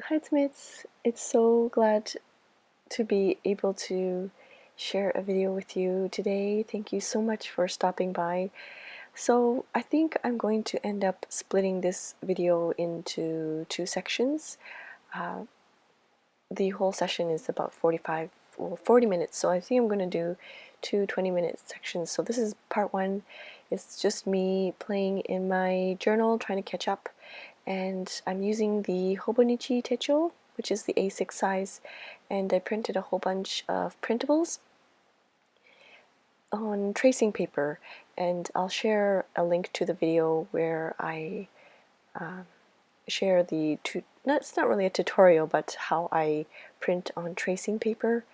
Hi, Smits. It's so glad to be able to share a video with you today. Thank you so much for stopping by. So I think I'm going to end up splitting this video into two sections. The whole session is about 40 minutes, so I think I'm going to do two 20-minute sections. So this is part one. It's just me playing in my journal, trying to catch up, and I'm using the Hobonichi Techo, which is the A6 size, and I printed a whole bunch of printables on tracing paper, and I'll share a link to the video where I share the it's not really a tutorial, but how I print on tracing paper.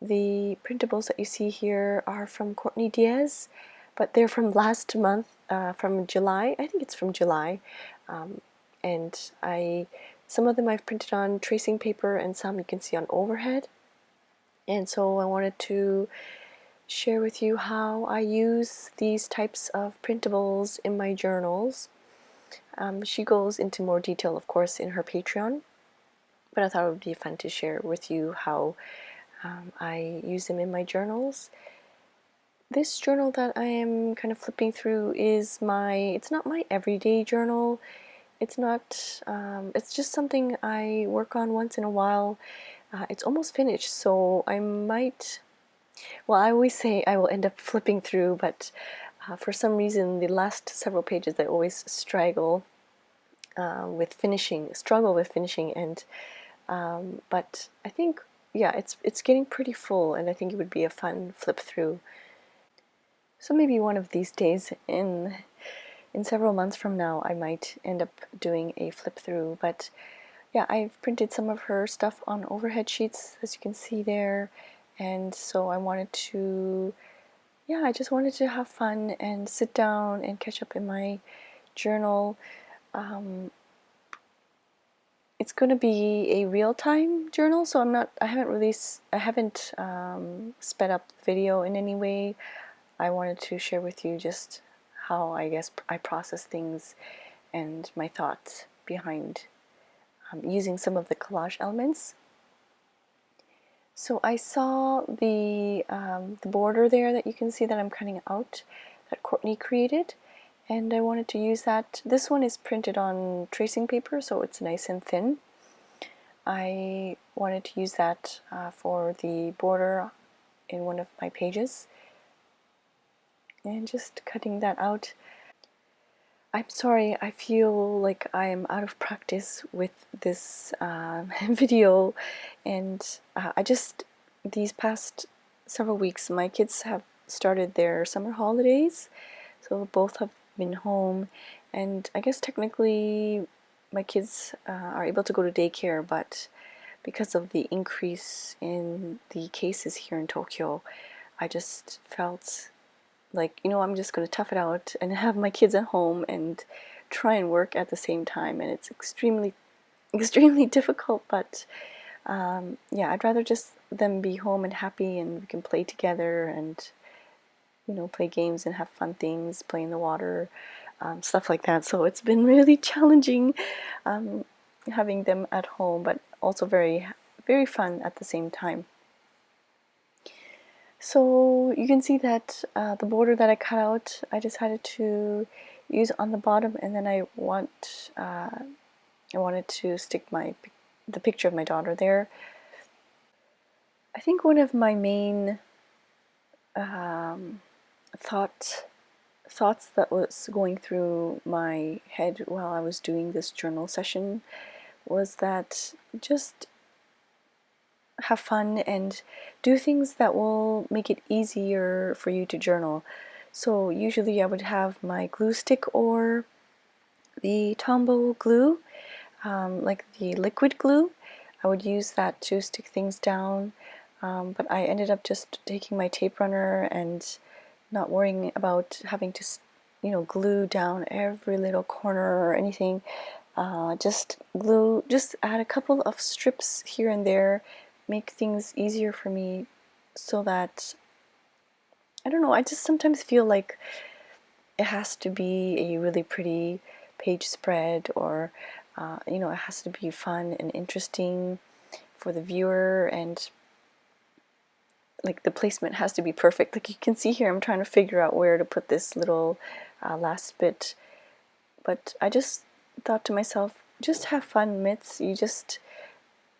The printables that you see here are from Courtney Diaz, but they're from last month, from July. I think it's from July. And some of them I've printed on tracing paper, and some you can see on overhead. And so I wanted to share with you how I use these types of printables in my journals. She goes into more detail, of course, in her Patreon, but I thought it would be fun to share with you how I use them in my journals. This journal that I am kind of flipping through is it's not my everyday journal. It's not, it's just something I work on once in a while. It's almost finished, so I might, well, I always say I will end up flipping through, but for some reason the last several pages I always struggle with finishing, and but I think, yeah, it's getting pretty full, and I think it would be a fun flip through. So maybe one of these days, in several months from now, I might end up doing a flip through. But yeah, I've printed some of her stuff on overhead sheets, as you can see there, and so I wanted to, yeah, I just wanted to have fun and sit down and catch up in my journal. It's going to be a real-time journal, so I haven't sped up the video in any way. I wanted to share with you just how I guess I process things and my thoughts behind using some of the collage elements. So I saw the border there that you can see that I'm cutting out, that Courtney created, and I wanted to use that. This one is printed on tracing paper, so it's nice and thin. I wanted to use that for the border in one of my pages, and just cutting that out. I'm sorry, I feel like I'm out of practice with this video, and these past several weeks, my kids have started their summer holidays, so both have been home, and I guess technically my kids are able to go to daycare, but because of the increase in the cases here in Tokyo, I just felt like, I'm just going to tough it out and have my kids at home and try and work at the same time, and it's extremely difficult, but yeah, I'd rather just them be home and happy, and we can play together and play games and have fun things, play in the water, stuff like that. So it's been really challenging having them at home, but also very, very fun at the same time. So you can see that the border that I cut out, I decided to use on the bottom, and then I wanted to stick the picture of my daughter there. I think one of my main thoughts that was going through my head while I was doing this journal session was that just have fun and do things that will make it easier for you to journal. So usually I would have my glue stick or the Tombow glue, like the liquid glue. I would use that to stick things down, but I ended up just taking my tape runner and not worrying about having to glue down every little corner or anything. Just add a couple of strips here and there, make things easier for me, so that, I don't know, I just sometimes feel like it has to be a really pretty page spread, or you know, it has to be fun and interesting for the viewer, and like the placement has to be perfect. Like you can see here, I'm trying to figure out where to put this little last bit, but I just thought to myself, just have fun, Mitz. You just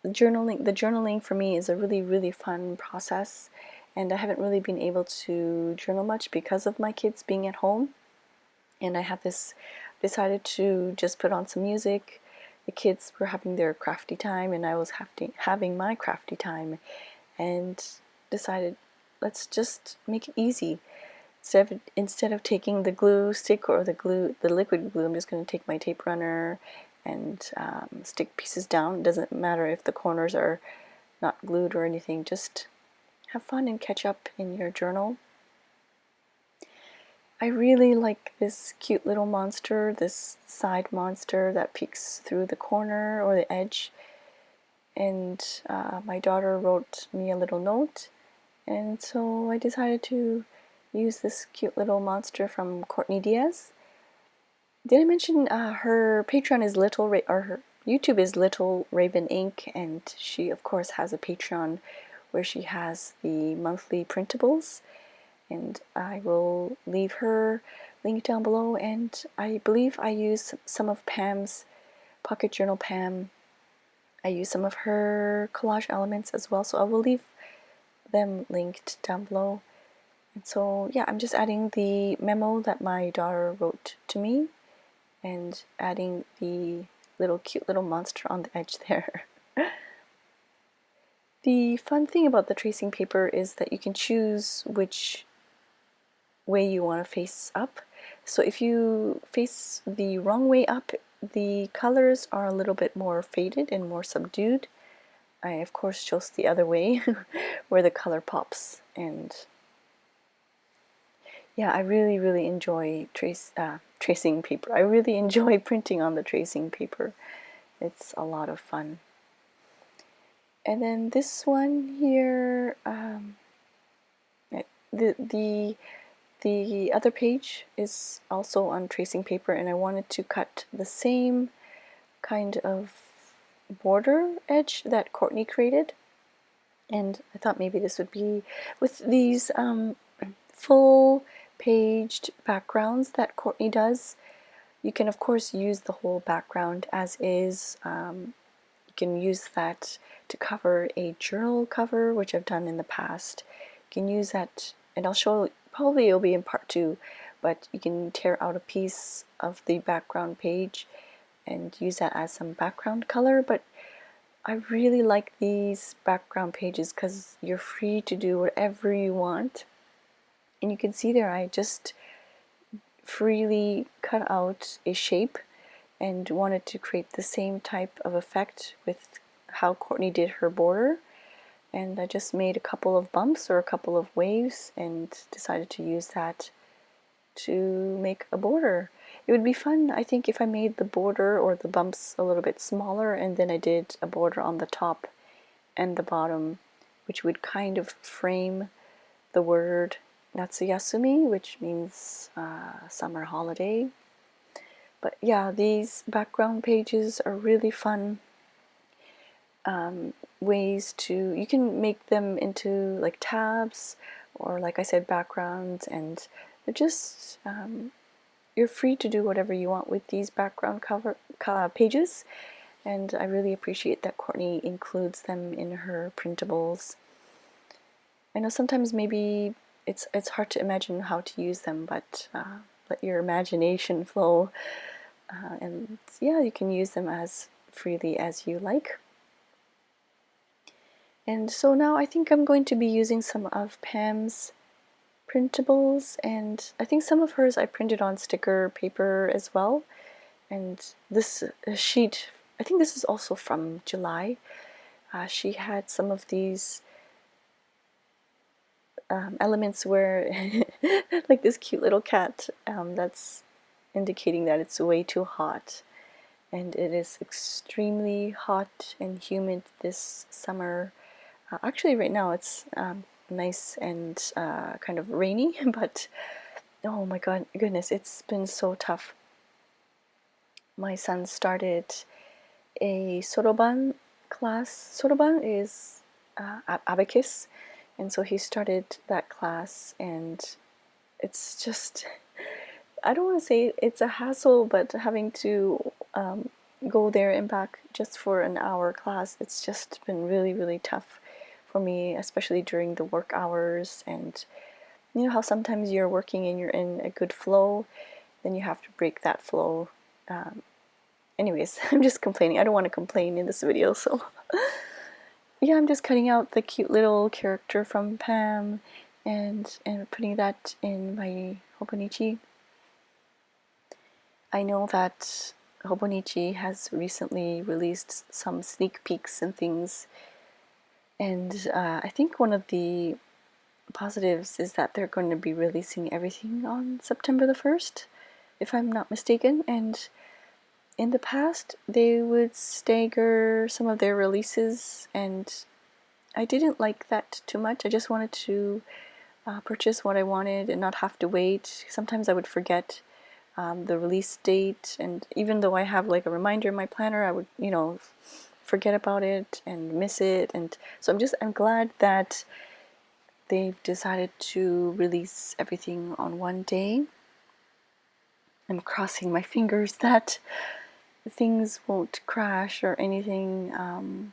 the journaling for me is a really fun process, and I haven't really been able to journal much because of my kids being at home. And I had this decided to just put on some music. The kids were having their crafty time, and I was having my crafty time, and decided, let's just make it easy. Instead of taking the glue stick or the liquid glue, I'm just going to take my tape runner and stick pieces down. It doesn't matter if the corners are not glued or anything. Just have fun and catch up in your journal. I really like this cute little monster, this side monster that peeks through the corner or the edge. And my daughter wrote me a little note, and so I decided to use this cute little monster from Courtney Diaz. Did I mention her Patreon is her YouTube is Little Raven Ink, and she of course has a Patreon where she has the monthly printables, and I will leave her link down below. And I believe I use some of Pam's Pocket Journal Pam. I use some of her collage elements as well, so I will leave them linked down below. And so yeah, I'm just adding the memo that my daughter wrote to me and adding the cute little monster on the edge there. The fun thing about the tracing paper is that you can choose which way you want to face up. So if you face the wrong way up, the colors are a little bit more faded and more subdued. I of course chose the other way where the color pops. And yeah, I really enjoy tracing paper. I really enjoy printing on the tracing paper. It's a lot of fun. And then this one here, the other page is also on tracing paper, and I wanted to cut the same kind of border edge that Courtney created. And I thought maybe this would be with these full paged backgrounds that Courtney does. You can of course use the whole background as is. You can use that to cover a journal cover, which I've done in the past. You can use that, and I'll show, probably it'll be in part 2, but you can tear out a piece of the background page and use that as some background color. But I really like these background pages because you're free to do whatever you want. And you can see there I just freely cut out a shape and wanted to create the same type of effect with how Courtney did her border. And I just made a couple of bumps or a couple of waves and decided to use that to make a border. It would be fun, I think, if I made the border or the bumps a little bit smaller, and then I did a border on the top and the bottom, which would kind of frame the word Natsuyasumi, which means summer holiday. But yeah, these background pages are really fun ways to, you can make them into like tabs or, like I said, backgrounds, and they're just, you're free to do whatever you want with these background pages. And I really appreciate that Courtney includes them in her printables. I know sometimes maybe it's hard to imagine how to use them, but let your imagination flow. And yeah, you can use them as freely as you like. And so now I think I'm going to be using some of Pam's printables, and I think some of hers I printed on sticker paper as well. And this sheet, I think this is also from July. She had some of these elements where like this cute little cat that's indicating that it's way too hot, and it is extremely hot and humid this summer. Actually right now it's nice and kind of rainy, but oh my goodness, it's been so tough. my son started a soroban class. Soroban is abacus, and so he started that class, and it's just, I don't want to say it's a hassle, but having to go there and back just for an hour class, it's just been really, really tough for me, especially during the work hours. And you know how sometimes you're working and you're in a good flow, then you have to break that flow. Anyways, I'm just complaining. I don't want to complain in this video, so yeah, I'm just cutting out the cute little character from Pam and putting that in my Hobonichi. I know that Hobonichi has recently released some sneak peeks and things, and I think one of the positives is that they're going to be releasing everything on September the 1st, if I'm not mistaken. And in the past, they would stagger some of their releases, and I didn't like that too much. I just wanted to purchase what I wanted and not have to wait. Sometimes I would forget the release date, and even though I have like a reminder in my planner, I would, you know, forget about it and miss it. And so I'm glad that they've decided to release everything on one day. I'm crossing my fingers that things won't crash or anything,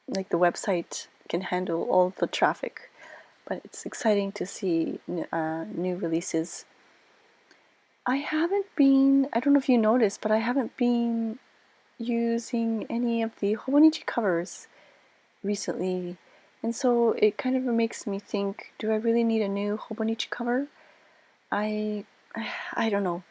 like the website can handle all the traffic. But it's exciting to see new releases. I don't know if you noticed, but I haven't been using any of the Hobonichi covers recently. And so it kind of makes me think, do I really need a new Hobonichi cover? I don't know.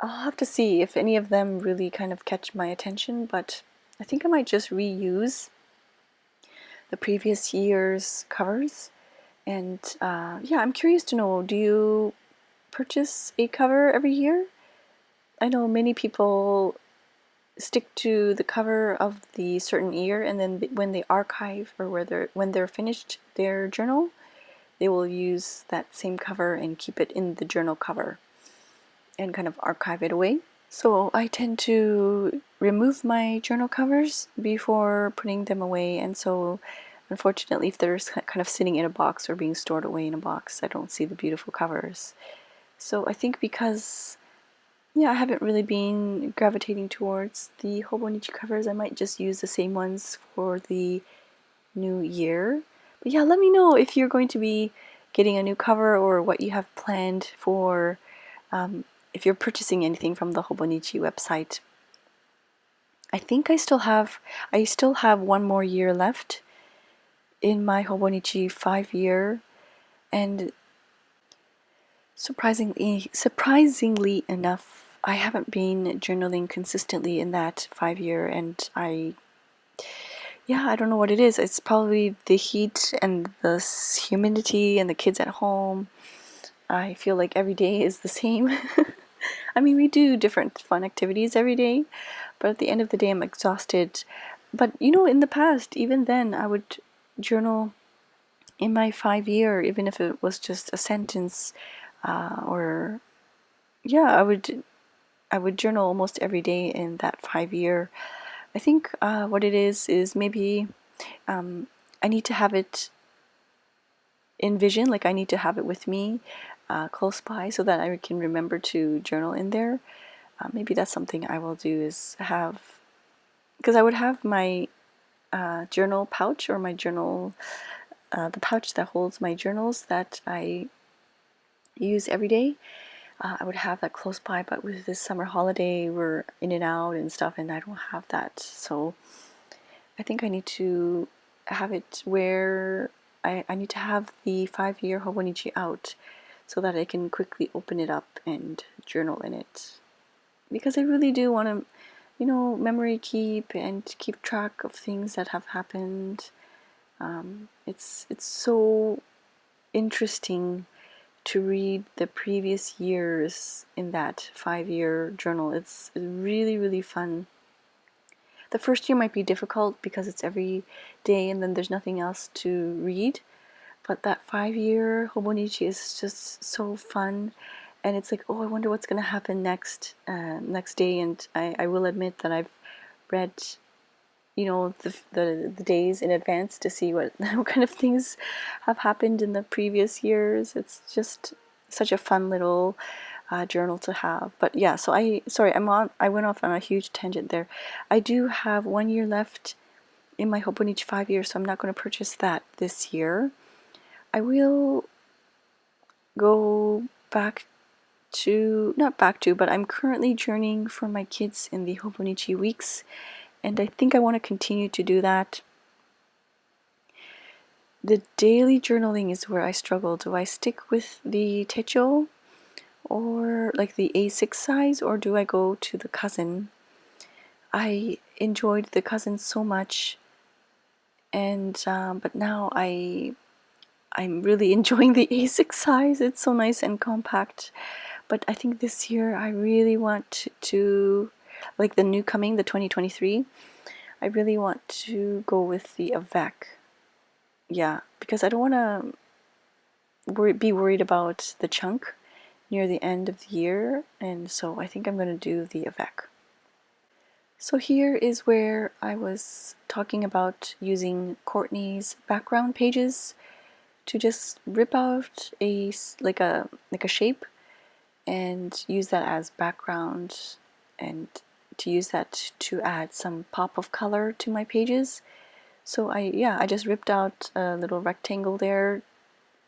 I'll have to see if any of them really kind of catch my attention, but I think I might just reuse the previous year's covers. And yeah, I'm curious to know, do you purchase a cover every year? I know many people stick to the cover of the certain year, and then when they archive or when they're finished their journal, they will use that same cover and keep it in the journal cover and kind of archive it away. So I tend to remove my journal covers before putting them away, and so unfortunately, if they're kind of sitting in a box or being stored away in a box, I don't see the beautiful covers. So I think because, yeah, I haven't really been gravitating towards the Hobonichi covers, I might just use the same ones for the new year. But yeah, let me know if you're going to be getting a new cover or what you have planned for, if you're purchasing anything from the Hobonichi website. I think I still have one more year left in my Hobonichi 5-year, and surprisingly enough, I haven't been journaling consistently in that 5-year, and I don't know what it is. It's probably the heat and the humidity and the kids at home. I feel like every day is the same. I mean, we do different fun activities every day, but at the end of the day, I'm exhausted. But you know, in the past, even then, I would journal in my 5-year, even if it was just a sentence, or yeah, I would journal almost every day in that 5-year. I think what it is maybe I need to have it in vision, like I need to have it with me close by so that I can remember to journal in there. Maybe that's something I will do, is have, because I would have my journal pouch, or my journal, the pouch that holds my journals that I use every day. I would have that close by, but with this summer holiday, we're in and out and stuff, and I don't have that. So I think I need to have it where I need to have the 5-year Hobonichi out so that I can quickly open it up and journal in it. Because I really do want to, you know, memory keep and keep track of things that have happened. It's so interesting to read the previous years in that 5-year journal. It's really, really fun. The first year might be difficult because it's every day and then there's nothing else to read. But that 5-year Hobonichi is just so fun. and it's like, oh, I wonder what's going to happen next day. And I will admit that I've read, you know, the days in advance to see what kind of things have happened in the previous years. It's just such a fun little journal to have. But yeah, so I went off on a huge tangent there. I do have 1 year left in my Hobonichi 5 years, so I'm not going to purchase that this year. I will go back to, not back to, but I'm currently journeying for my kids in the Hobonichi weeks, and I think I want to continue to do that. The daily journaling is where I struggle. Do I stick with the Techo or like the A6 size, or do I go to the cousin? I enjoyed the cousin so much, and but now I'm really enjoying the A6 size. It's so nice and compact. But I think this year I really want to, like the new coming, the 2023, I really want to go with the Avec. Yeah, because I don't want to be worried about the chunk near the end of the year, and so I think I'm going to do the Avec. So here is where I was talking about using Courtney's background pages to just rip out a shape and use that as background, and to use that to add some pop of color to my pages. So I just ripped out a little rectangle there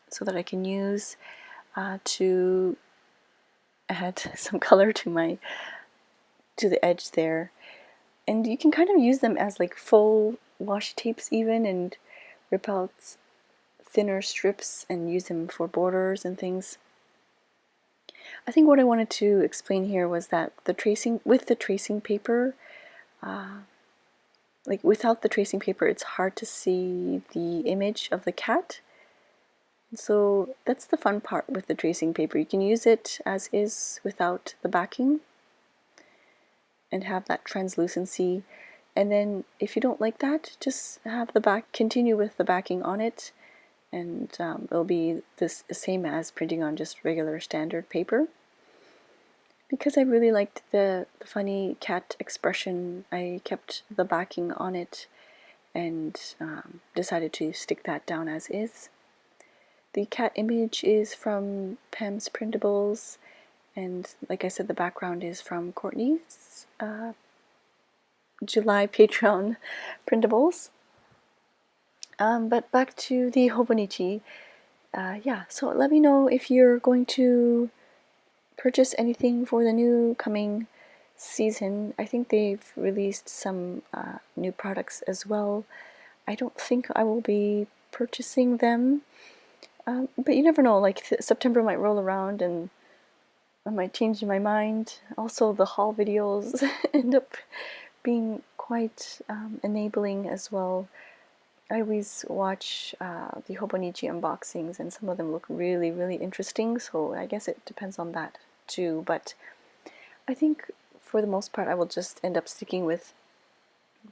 so that I can use to add some color to the edge there. And you can kind of use them as like full washi tapes even, and rip out thinner strips and use them for borders and things. I think what I wanted to explain here was that with the tracing paper, like without the tracing paper, it's hard to see the image of the cat. So that's the fun part with the tracing paper. You can use it as is without the backing and have that translucency. And then if you don't like that, just have continue with the backing on it, and it'll be the same as printing on just regular standard paper. Because I really liked the funny cat expression, I kept the backing on it and decided to stick that down as is. The cat image is from Pam's Printables, and like I said, the background is from Courtney's July Patreon Printables. But back to the Hobonichi. Yeah, so let me know if you're going to purchase anything for the new coming season. I think they've released some new products as well. I don't think I will be purchasing them, but you never know, like September might roll around and I might change my mind. Also, the haul videos end up being quite enabling as well. I always watch the Hobonichi unboxings, and some of them look really, really interesting, so I guess it depends on that too. But I think for the most part I will just end up sticking with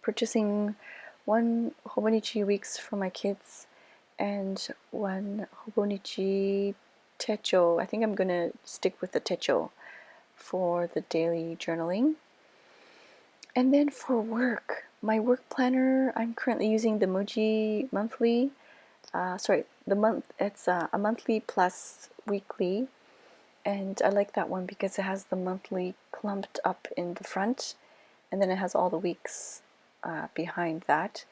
purchasing one Hobonichi Weeks for my kids and one Hobonichi Techo. I think I'm gonna stick with the Techo for the daily journaling. And then for work, my work planner, I'm currently using the Muji monthly. It's a monthly plus weekly, and I like that one because it has the monthly clumped up in the front, and then it has all the weeks behind that,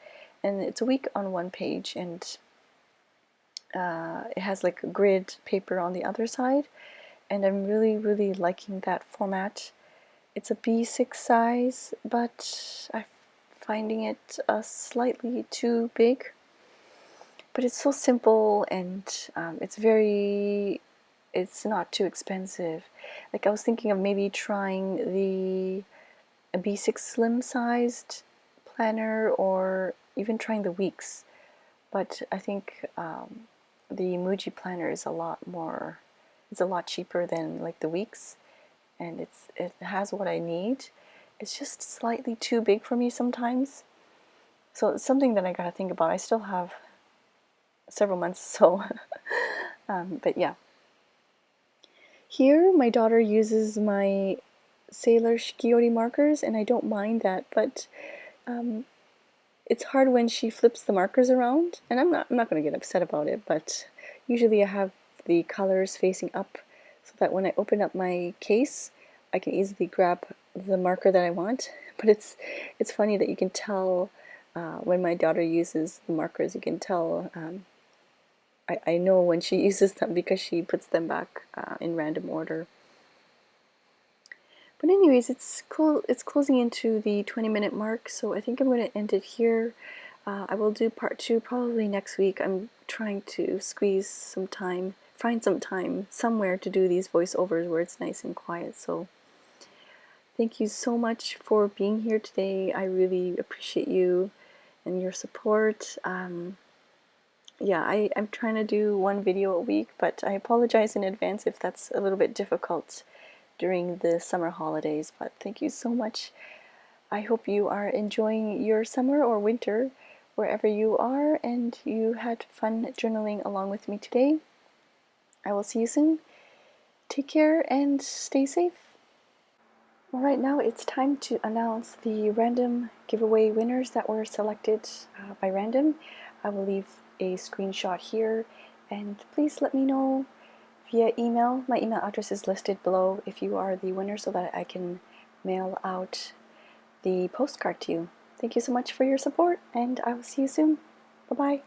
and it's a week on one page, and it has like a grid paper on the other side, and I'm really, really liking that format. It's a B6 size, but I'm finding it slightly too big. But it's so simple, and it's not too expensive. Like I was thinking of maybe trying a B6 slim sized planner, or even trying the weeks. But I think the Muji planner is a lot cheaper than like the weeks, and it has what I need. It's just slightly too big for me sometimes. So it's something that I gotta think about. I still have several months, so but yeah. Here, my daughter uses my Sailor Shikiori markers, and I don't mind that, but it's hard when she flips the markers around, and I'm not going to get upset about it, but usually I have the colors facing up so that when I open up my case, I can easily grab the marker that I want. But it's funny that you can tell when my daughter uses the markers, you can tell I know when she uses them because she puts them back in random order. But anyways, it's cool. It's closing into the 20-minute mark, so I think I'm going to end it here. I will do part 2 probably next week. I'm trying to squeeze some time, find some time somewhere to do these voiceovers where it's nice and quiet. So thank you so much for being here today. I really appreciate you and your support. Yeah, I'm trying to do 1 video a week, but I apologize in advance if that's a little bit difficult during the summer holidays, but thank you so much. I hope you are enjoying your summer or winter wherever you are, and you had fun journaling along with me today. I will see you soon. Take care and stay safe. All right, now it's time to announce the random giveaway winners that were selected by random. I will leave a screenshot here, and please let me know via email. My email address is listed below if you are the winner so that I can mail out the postcard to you. Thank you so much for your support, and I will see you soon. Bye-bye.